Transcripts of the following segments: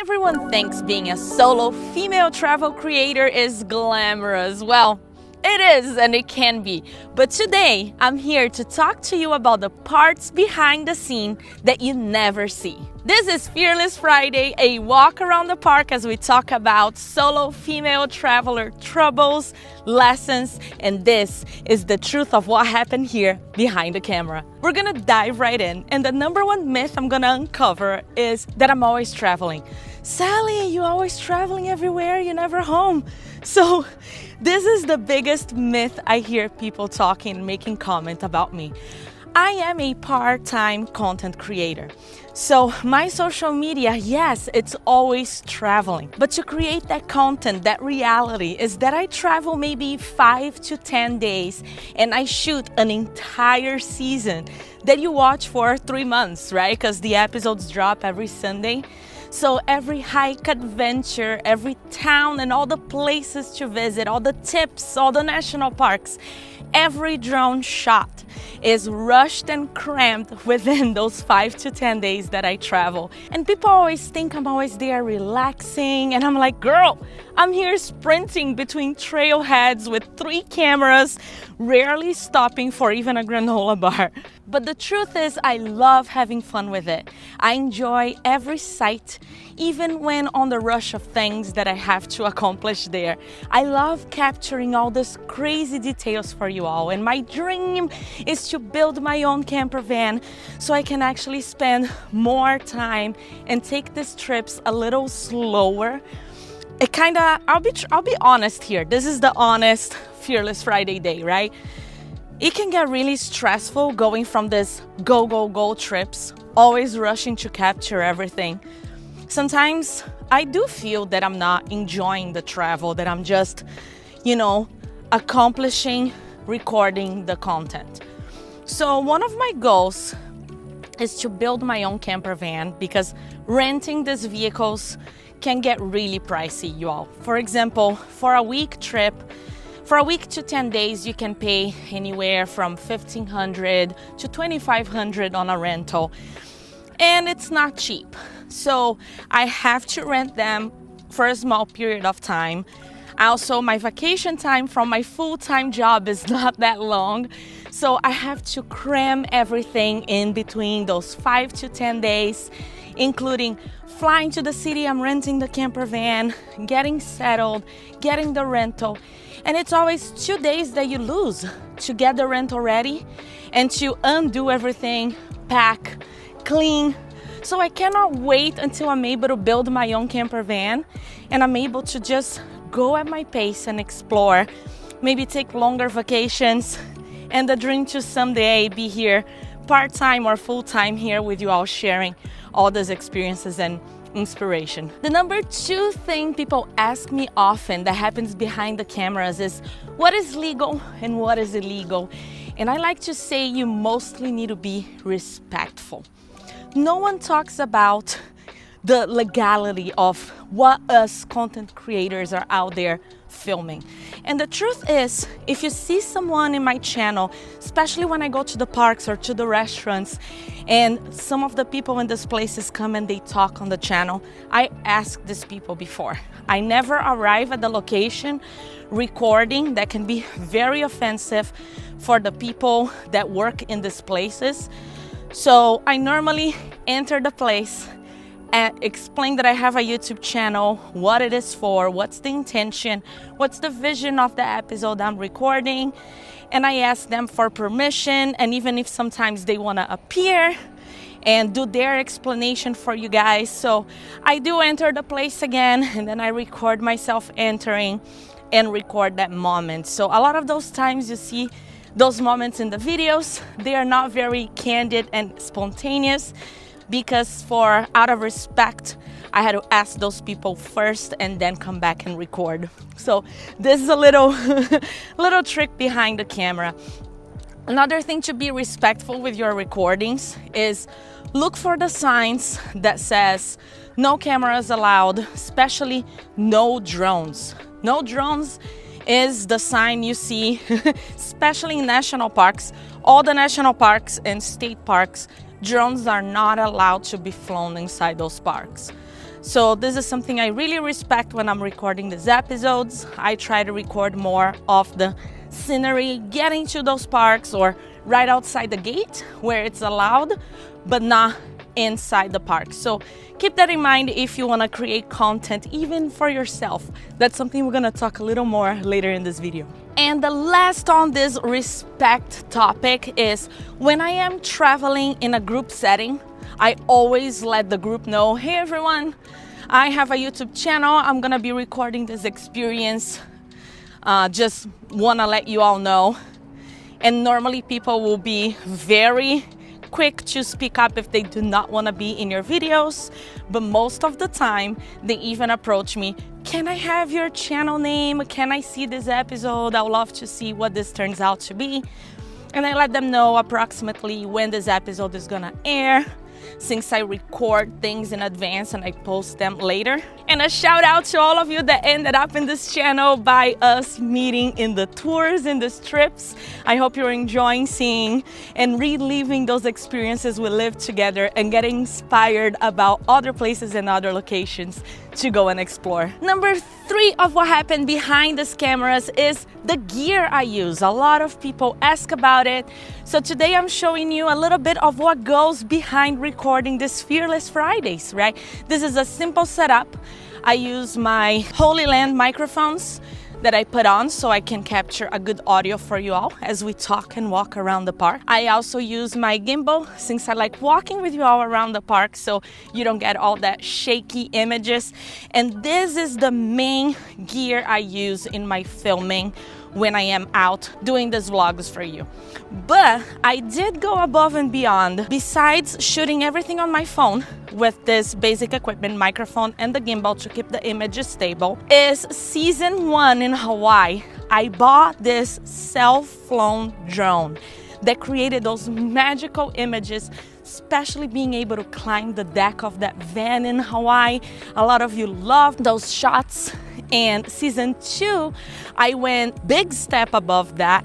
Everyone thinks being a solo female travel creator is glamorous. Well, it is and it can be. But today, I'm here to talk to you about the parts behind the scene that you never see. This is Fearless Friday, a walk around the park as we talk about solo female traveler troubles, lessons, and this is the truth of what happened here behind the camera. We're gonna dive right in, and the number one myth I'm gonna uncover is that I'm always traveling. Sally, you're always traveling everywhere, you're never home. So this is the biggest myth I hear people talking, making comment about me. I am a part-time content creator. So my social media, yes, it's always traveling. But to create that content, that reality is that I travel maybe 5 to 10 days and I shoot an entire season that you watch for 3 months, right? Because the episodes drop every Sunday. So every hike, adventure, every town and all the places to visit, all the tips, all the national parks, every drone shot is rushed and cramped within those 5 to 10 days that I travel. And people always think I'm always there relaxing, and I'm like, girl, I'm here sprinting between trailheads with 3 cameras, rarely stopping for even a granola bar. But the truth is, I love having fun with it. I enjoy every sight, even when on the rush of things that I have to accomplish there. I love capturing all these crazy details for you all, and my dream is to build my own camper van so I can actually spend more time and take these trips a little slower. I'll be honest here. This is the honest Fearless Friday day, right? It can get really stressful going from this go trips, always rushing to capture everything. Sometimes I do feel that I'm not enjoying the travel, that I'm just, accomplishing, recording the content. So one of my goals is to build my own camper van because renting these vehicles can get really pricey, you all. For example, for a week trip, for a week to 10 days, you can pay anywhere from $1,500 to $2,500 on a rental. And it's not cheap. So I have to rent them for a small period of time. Also, my vacation time from my full-time job is not that long. So I have to cram everything in between those 5 to 10 days, including flying to the city I'm renting the camper van, getting settled, getting the rental. And it's always 2 days that you lose to get the rental ready and to undo everything, pack, clean. So I cannot wait until I'm able to build my own camper van and I'm able to just go at my pace and explore, maybe take longer vacations, and the dream to someday be here part-time or full-time here with you all, sharing all those experiences and inspiration. The number 2 thing people ask me often that happens behind the cameras is what is legal and what is illegal. And I like to say you mostly need to be respectful. No one talks about the legality of what us content creators are out there filming. And the truth is, if you see someone in my channel, especially when I go to the parks or to the restaurants, and some of the people in these places come and they talk on the channel, I ask these people before. I never arrive at the location recording. That can be very offensive for the people that work in these places. So I normally enter the place and explain that I have a YouTube channel, what it is for, what's the intention, what's the vision of the episode I'm recording. And I ask them for permission, and even if sometimes they want to appear and do their explanation for you guys. So I do enter the place again, and then I record myself entering and record that moment. So a lot of those times you see those moments in the videos, they are not very candid and spontaneous, because out of respect, I had to ask those people first and then come back and record. So this is a little trick behind the camera. Another thing to be respectful with your recordings is look for the signs that says no cameras allowed, especially no drones. No drones is the sign you see, especially in national parks. All the national parks and state parks, drones are not allowed to be flown inside those parks. So this is something I really respect when I'm recording these episodes. I try to record more of the scenery, getting to those parks or right outside the gate where it's allowed, but not inside the park. So keep that in mind if you want to create content even for yourself. That's something we're going to talk a little more later in this video. And the last on this respect topic is when I am traveling in a group setting, I always let the group know, hey everyone, I have a YouTube channel. I'm gonna be recording this experience. Just wanna let you all know. And normally people will be very quick to speak up if they do not want to be in your videos, but most of the time they even approach me, can I have your channel name? Can I see this episode? I would love to see what this turns out to be. And I let them know approximately when this episode is gonna air, since I record things in advance and I post them later. And a shout out to all of you that ended up in this channel by us meeting in the tours, in these trips. I hope you're enjoying seeing and reliving those experiences we lived together and getting inspired about other places and other locations to go and explore. Number 3 of what happened behind these cameras is the gear I use. A lot of people ask about it. So today I'm showing you a little bit of what goes behind recording this Fearless Fridays, right? This is a simple setup. I use my Holy Land microphones that I put on so I can capture a good audio for you all as we talk and walk around the park. I also use my gimbal since I like walking with you all around the park so you don't get all that shaky images. And this is the main gear I use in my filming when I am out doing these vlogs for you. But I did go above and beyond. Besides shooting everything on my phone with this basic equipment, microphone and the gimbal to keep the images stable, is season 1 in Hawaii. I bought this self-flown drone that created those magical images, especially being able to climb the deck of that van in Hawaii. A lot of you loved those shots. And season 2, I went big step above that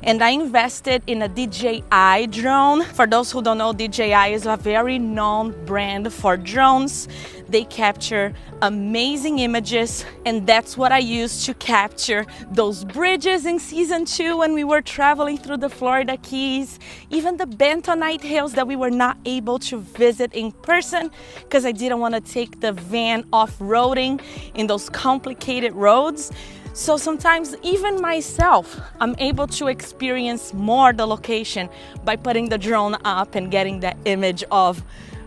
and I invested in a DJI drone. For those who don't know, DJI is a very known brand for drones. They capture amazing images, and that's what I used to capture those bridges in season 2 when we were traveling through the Florida Keys, even the Bentonite Hills that we were not able to visit in person because I didn't want to take the van off-roading in those complicated roads. So sometimes even myself, I'm able to experience more the location by putting the drone up and getting that image of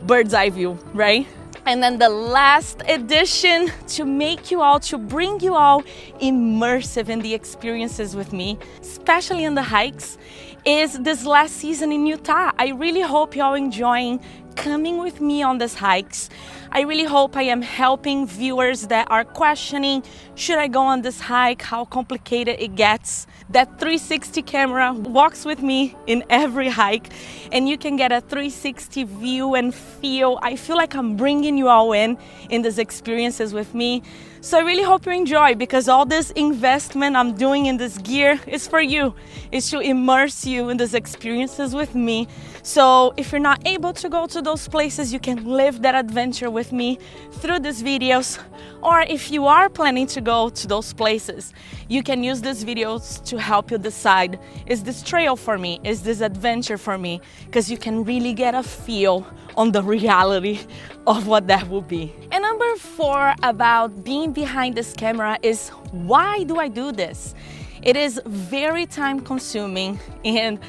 bird's eye view, right? And then the last addition to bring you all immersive in the experiences with me, especially in the hikes, is this last season in Utah. I really hope y'all enjoying coming with me on these hikes. I really hope I am helping viewers that are questioning, should I go on this hike, how complicated it gets. That 360 camera walks with me in every hike and you can get a 360 view and feel. I feel like I'm bringing you all in these experiences with me. So I really hope you enjoy, because all this investment I'm doing in this gear is for you. It's to immerse you in these experiences with me. So if you're not able to go to those places, you can live that adventure with me through these videos. Or if you are planning to go to those places, you can use these videos to help you decide, is this trail for me? Is this adventure for me? Because you can really get a feel on the reality of what that will be. And number 4 about being behind this camera is, why do I do this? It is very time consuming, and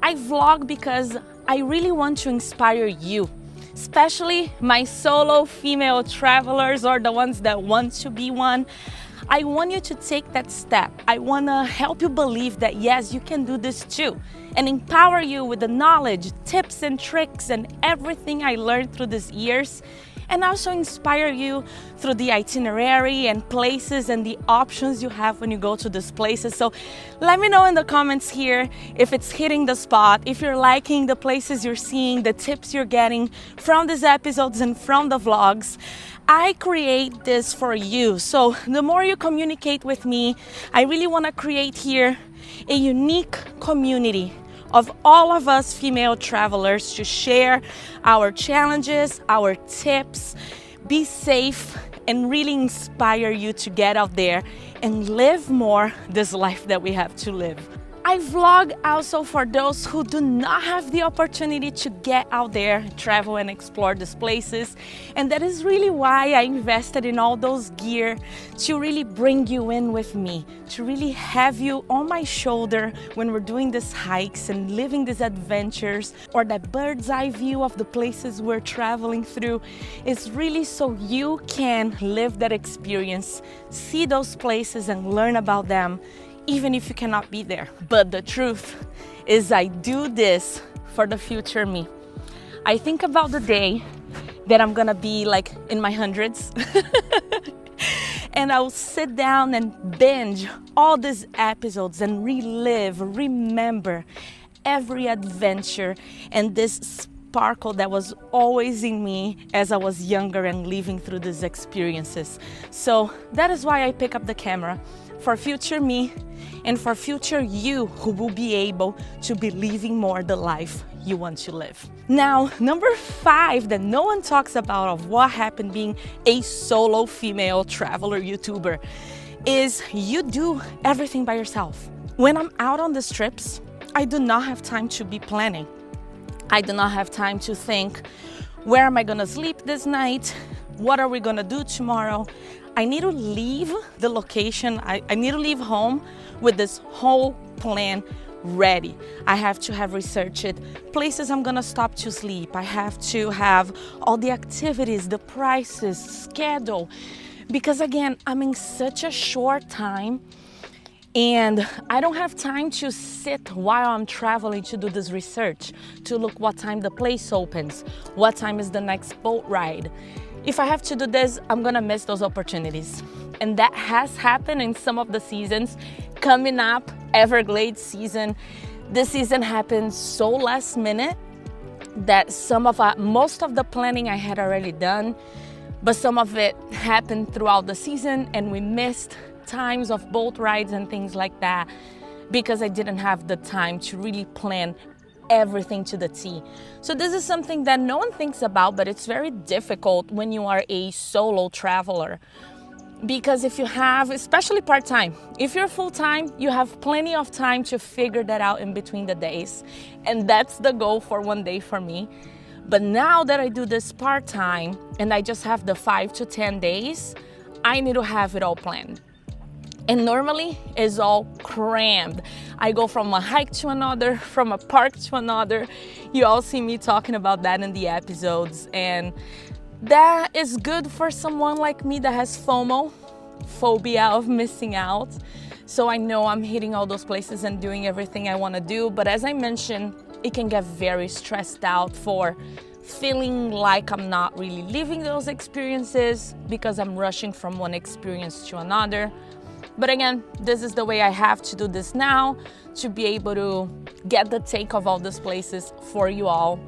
I vlog because I really want to inspire you, especially my solo female travelers or the ones that want to be one. I want you to take that step. I want to help you believe that yes, you can do this too, and empower you with the knowledge, tips and tricks and everything I learned through these years, and also inspire you through the itinerary and places and the options you have when you go to these places. So let me know in the comments here if it's hitting the spot, if you're liking the places you're seeing, the tips you're getting from these episodes and from the vlogs. I create this for you. So the more you communicate with me, I really want to create here a unique community of all of us female travelers to share our challenges, our tips, be safe, and really inspire you to get out there and live more this life that we have to live. I vlog also for those who do not have the opportunity to get out there, travel and explore these places. And that is really why I invested in all those gear, to really bring you in with me, to really have you on my shoulder when we're doing these hikes and living these adventures, or that bird's eye view of the places we're traveling through. It's really so you can live that experience, see those places and learn about them, even if you cannot be there. But the truth is, I do this for the future me. I think about the day that I'm gonna be like in my hundreds and I'll sit down and binge all these episodes and relive, remember every adventure and this sparkle that was always in me as I was younger and living through these experiences. So that is why I pick up the camera, for future me and for future you, who will be able to be living more the life you want to live. Now, number 5 that no one talks about of what happened being a solo female traveler YouTuber is you do everything by yourself. When I'm out on these trips, I do not have time to be planning. I do not have time to think, where am I gonna sleep this night? What are we gonna do tomorrow? I need to leave the location. I need to leave home with this whole plan ready. I have to have researched places I'm gonna stop to sleep. I have to have all the activities, the prices, schedule. Because again, I'm in such a short time and I don't have time to sit while I'm traveling to do this research, to look what time the place opens, what time is the next boat ride. If I have to do this, I'm gonna miss those opportunities. And that has happened in some of the seasons. Coming up, Everglades season, this season happened so last minute that most of the planning I had already done, but some of it happened throughout the season and we missed times of boat rides and things like that because I didn't have the time to really plan everything to the T. So this is something that no one thinks about, but it's very difficult when you are a solo traveler. Because if you have, especially part-time, if you're full-time, you have plenty of time to figure that out in between the days. And that's the goal for one day for me. But now that I do this part-time and I just have the 5 to 10 days, I need to have it all planned. And normally it's all crammed. I go from a hike to another, from a park to another. You all see me talking about that in the episodes. And that is good for someone like me that has FOMO, phobia of missing out. So I know I'm hitting all those places and doing everything I want to do. But as I mentioned, it can get very stressed out for feeling like I'm not really living those experiences because I'm rushing from one experience to another. But again, this is the way I have to do this now to be able to get the take of all these places for you all.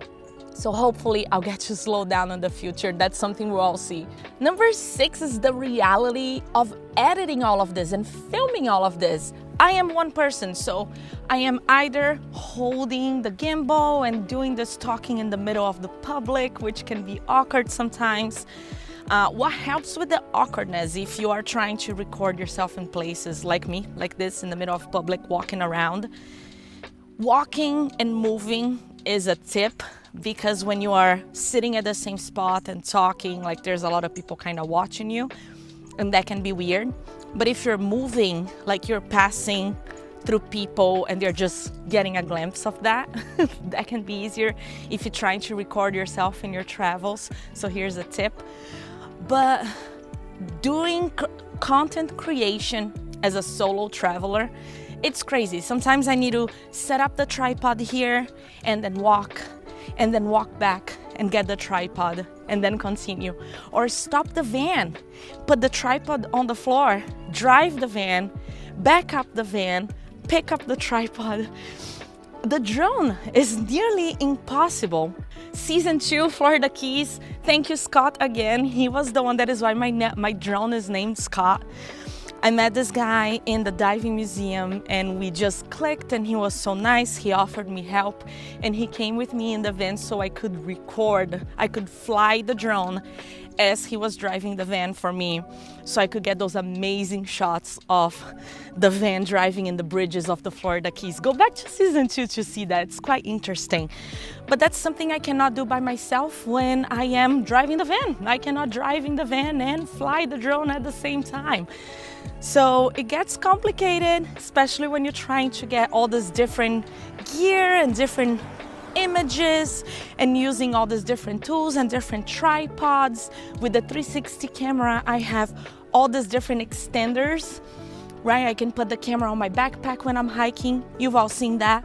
So hopefully I'll get to slow down in the future. That's something we'll all see. Number 6 is the reality of editing all of this and filming all of this. I am one person, so I am either holding the gimbal and doing this talking in the middle of the public, which can be awkward sometimes. What helps with the awkwardness if you are trying to record yourself in places like me, like this in the middle of public, walking around? Walking and moving is a tip, because when you are sitting at the same spot and talking, like there's a lot of people kind of watching you, and that can be weird. But if you're moving, like you're passing through people and they're just getting a glimpse of that, that can be easier if you're trying to record yourself in your travels. So here's a tip. But doing content creation as a solo traveler, it's crazy. Sometimes I need to set up the tripod here and then walk back and get the tripod and then continue. Or stop the van, put the tripod on the floor, drive the van, back up the van, pick up the tripod. The drone is nearly impossible. Season 2, Florida Keys. Thank you, Scott, again. He was the one that is why my drone is named Scott. I met this guy in the diving museum and we just clicked, and he was so nice. He offered me help and he came with me in the van so I could record. I could fly the drone as he was driving the van for me, so I could get those amazing shots of the van driving in the bridges of the Florida Keys. Go back to season 2 to see that. It's quite interesting. But that's something I cannot do by myself when I am driving the van. I cannot drive in the van and fly the drone at the same time. So it gets complicated, especially when you're trying to get all this different gear and different images and using all these different tools and different tripods. With the 360 camera, I have all these different extenders, right? I can put the camera on my backpack when I'm hiking. You've all seen that.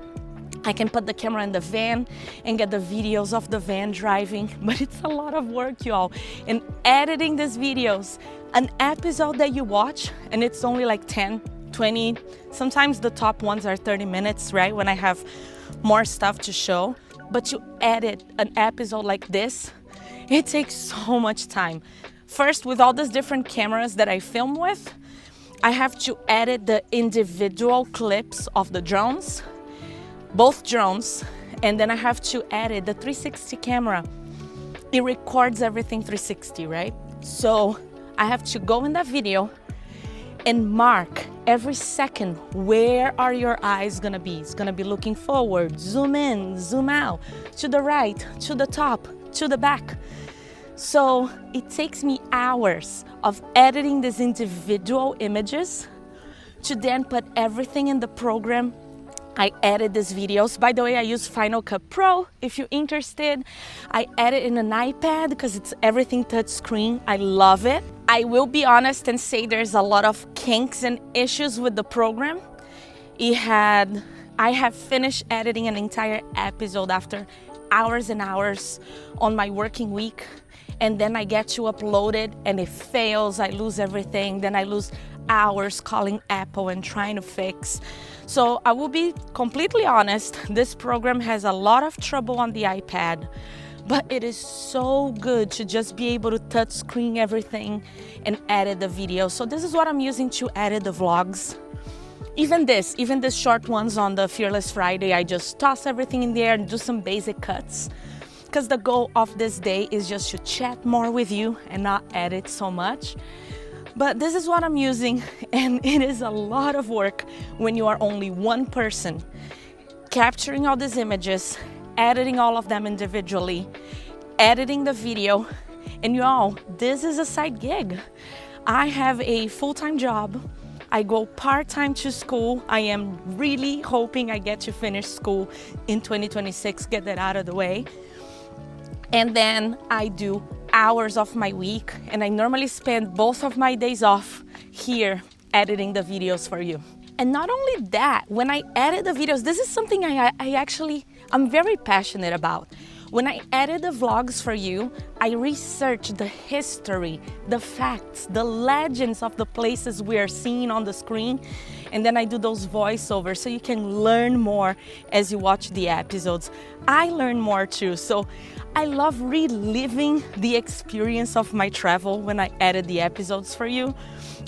I can put the camera in the van and get the videos of the van driving, but it's a lot of work, y'all. And editing these videos, an episode that you watch, and it's only like 10, 20, sometimes the top ones are 30 minutes, right? When I have more stuff to show, but you edit an episode like this, it takes so much time. First, with all these different cameras that I film with, I have to edit the individual clips of the drones, both drones, and then I have to edit the 360 camera. It records everything 360, right? So I have to go in that video and mark every second, where are your eyes gonna be? It's gonna be looking forward, zoom in, zoom out, to the right, to the top, to the back. So it takes me hours of editing these individual images to then put everything in the program. I edit these videos. By the way, I use Final Cut Pro if you're interested. I edit in an iPad because it's everything touch screen. I love it. I will be honest and say there's a lot of kinks and issues with the program. I have finished editing an entire episode after hours and hours on my working week, and then I get to upload it and it fails. I lose everything. Then I lose hours calling Apple and trying to fix. So I will be completely honest, this program has a lot of trouble on the iPad, but it is so good to just be able to touch screen everything and edit the video. So this is what I'm using to edit the vlogs. Even this short ones on the Fearless Friday, I just toss everything in there and do some basic cuts. Because the goal of this day is just to chat more with you and not edit so much. But this is what I'm using, and it is a lot of work when you are only one person, capturing all these images, editing all of them individually, editing the video, and y'all, this is a side gig. I have a full-time job. I go part-time to school. I am really hoping I get to finish school in 2026, get that out of the way. And then I do hours of my week, and I normally spend both of my days off here editing the videos for you. And not only that, when I edit the videos, this is something I'm very passionate about. When I edit the vlogs for you, I research the history, the facts, the legends of the places we are seeing on the screen, and then I do those voiceovers so you can learn more as you watch the episodes. I learn more too, so I love reliving the experience of my travel when I edit the episodes for you.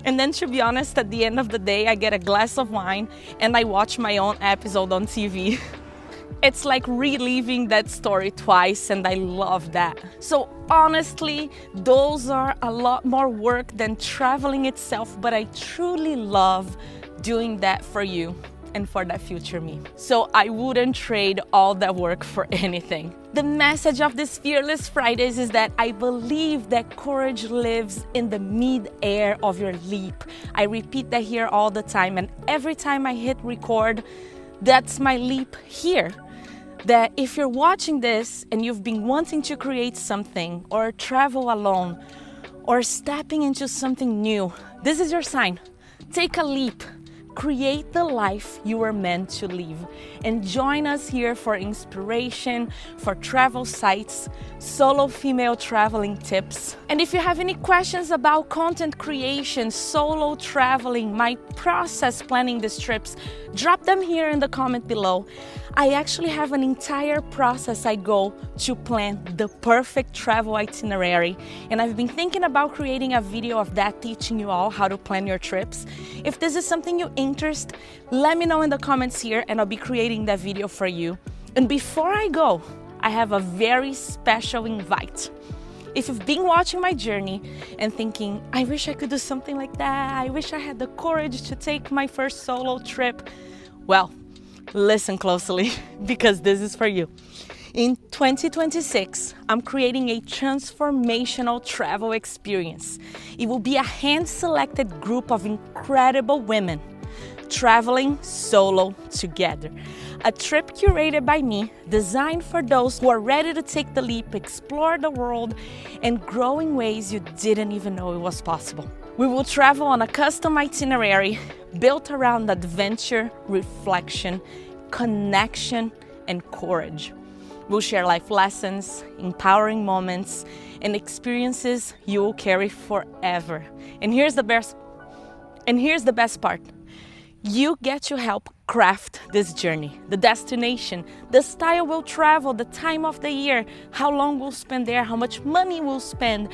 And then, to be honest, at the end of the day, I get a glass of wine and I watch my own episode on TV. It's like reliving that story twice, and I love that. So honestly, those are a lot more work than traveling itself, but I truly love doing that for you and for that future me. So I wouldn't trade all that work for anything. The message of this Fearless Fridays is that I believe that courage lives in the mid-air of your leap. I repeat that here all the time, and every time I hit record, that's my leap here. That if you're watching this and you've been wanting to create something or travel alone or stepping into something new, this is your sign. Take a leap. Create the life you were meant to live. And join us here for inspiration, for travel sites, solo female traveling tips. And if you have any questions about content creation, solo traveling, my process planning these trips, drop them here in the comment below. I actually have an entire process I go to plan the perfect travel itinerary, and I've been thinking about creating a video of that, teaching you all how to plan your trips. If this is something you interest, let me know in the comments here and I'll be creating that video for you. And before I go, I have a very special invite. If you've been watching my journey and thinking, I wish I could do something like that, I wish I had the courage to take my first solo trip, well, listen closely because this is for you. In 2026, I'm creating a transformational travel experience. It will be a hand-selected group of incredible women traveling solo together. A trip curated by me, designed for those who are ready to take the leap, explore the world, and grow in ways you didn't even know it was possible. We will travel on a custom itinerary built around adventure, reflection, connection, and courage. We'll share life lessons, empowering moments, and experiences you will carry forever. And here's the best part. You get to help craft this journey, the destination, the style we'll travel, the time of the year, how long we'll spend there, how much money we'll spend.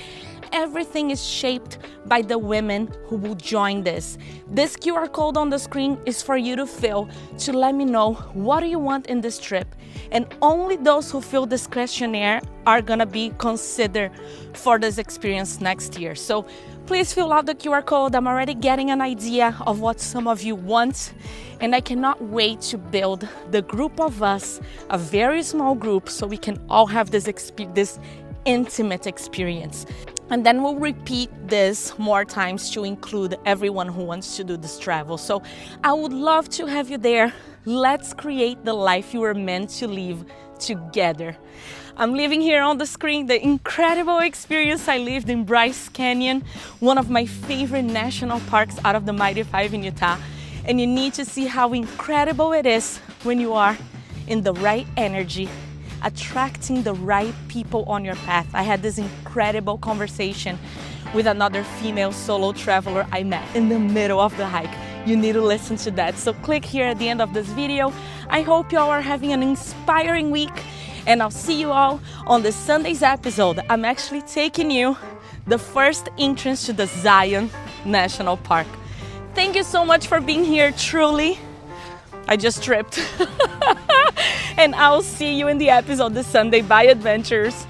Everything is shaped by the women who will join this. This QR code on the screen is for you to fill to let me know what do you want in this trip. And only those who fill this questionnaire are gonna be considered for this experience next year. So please fill out the QR code. I'm already getting an idea of what some of you want, and I cannot wait to build the group of us, a very small group, so we can all have this intimate experience. And then we'll repeat this more times to include everyone who wants to do this travel. So I would love to have you there. Let's create the life you were meant to live together. I'm leaving here on the screen the incredible experience I lived in Bryce Canyon, one of my favorite national parks out of the Mighty Five in Utah. And you need to see how incredible it is when you are in the right energy, attracting the right people on your path. I had this incredible conversation with another female solo traveler I met in the middle of the hike. You need to listen to that. So click here at the end of this video. I hope you all are having an inspiring week, and I'll see you all on the Sunday's episode. I'm actually taking you the first entrance to the Zion National Park. Thank you so much for being here, truly. I just tripped. And I'll see you in the episode this Sunday. Bye, adventurers.